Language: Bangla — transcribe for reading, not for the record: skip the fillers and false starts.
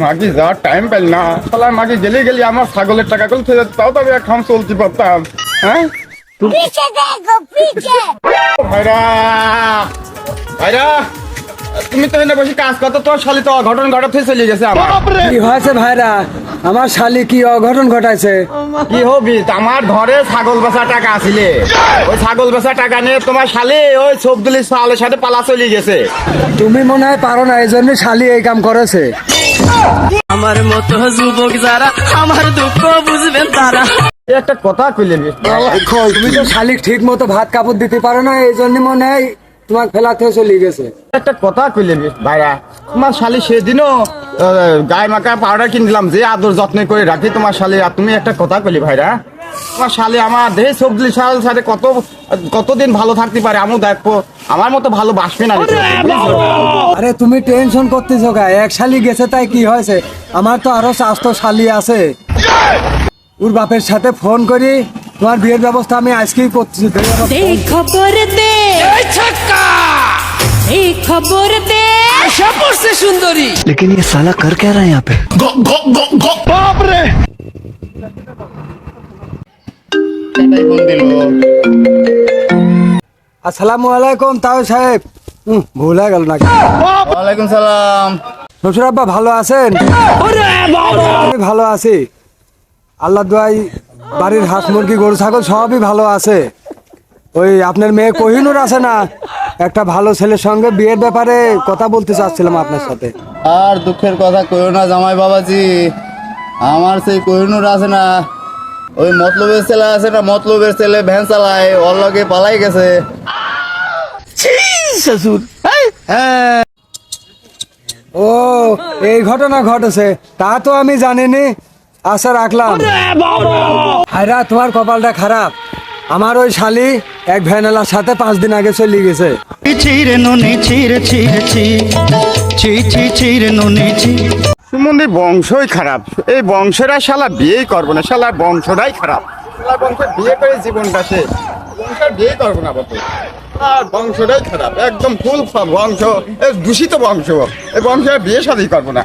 মাগি যাওয়ার টাইম পেল না, শালা মাগি গেলি আমার ছাগলের টাকা গুলো থেকে তাও তো আমি এক খাম চলতে পারতাম। হ্যাঁ पीछे देखो पीछे। ভাইরা ভাইরা, তুমি তো এনে বসে কাজ করতো, তোর শালি তো অঘটন ঘটাতে চলে গেছে আমার। কি হয়েছে ভাইরা? আমার শালি কি অঘটন ঘটাইছে? কি হবি, আমার ঘরে ছাগল বেচা টাকা আসিলে, ওই ছাগল বেচা টাকা নিয়ে তোমার শালি ওই সবদুলি সালের সাথে পালা চলে গেছে। তুমি মনে হয় পারো না, এই জন্য শালি এই কাম করেছে। আমার মতো যুবক যারা আমার দুঃখ বুঝবেন তারা। এই একটা কথা কইলে তুমি তো শালিক ঠিক মতো ভাত কাপড় দিতে পারো না, এই জন্য মনে হয় তোমার ফেলাতে চলে গেছে। একটা কথা কইলে ভাইরা, তোমার শালি সেদিনও গায়ে মাখা পাউডার কিনে দিলাম, যে আদর যত্ন করে রাখি তোমার শালি, আর তুমি একটা কথা কইলি ভাইরা, তোমার শালি আমার দেহে সবজি সালের সাথে কতদিন ভালো থাকতে পারে, আমি দেখবো আমার মতো ভালো বাসবে না। আরে তুমি টেনশন করতেছো গা, এক শালি গেছে তাই কি হয়েছে? আমার তো আরো স্বাস্থ্য শালি আছে, ওর বাপের সাথে ফোন করি তোমার বিয়ের ব্যবস্থা আমি আজকেই করতেছি। এই খবর দে এই খবর দে আশা পড়ছে সুন্দরী। लेकिन ये साला कर क्या रहा है यहाँ पे? আসসালামু আলাইকুম তাও সাহেব। ভুলে গেল নাকি? ওয়ালাইকুম সালাম। শ্বশুর আব্বা ভালো আছেন? আমি ভালো আছি, আল্লাহ দোয়াই বাড়ির হাঁস মুরগি গরু ছাগল সবই ভালো আছে। ওই আপনার মেয়ে কোহিনুর আছে না, একটা ভালো ছেলের সঙ্গে বিয়ের ব্যাপারে কথা বলতে চাচ্ছিলাম আপনার সাথে। আর দুঃখের কথা কইও না জামাই বাবাজি, আমার সেই কোহিনুর আছে না, ওই মতলবের ছেলে আছে না, মতলবের ছেলে ভ্যান চালায়, ওর লগে পালাই গেছে। ससुर ও এই ঘটনা ঘটেছে, তা তো আমি জানিনি। আশা রাখলাম। হায়রা তোমার কপালটা খারাপ, আমার ওই শালি এক ভ্যানেলার সাথে 5 দিন আগে চলে গেছে। चीर नुनी चीर चीर चीर नुनी चीर সুমন্দি বংশই খারাপ, এই বংশেরা শালা বিয়েই করবো না, শালার বংশটাই খারাপ। শালা বংশ বিয়ে করে জীবনটা শেষ, বংশের বিয়ে করবো না বাপু, আর বংশটাই খারাপ, একদম ফুল বংশ, দূষিত বংশ, এই বংশের বিয়ে শাদী করবো না।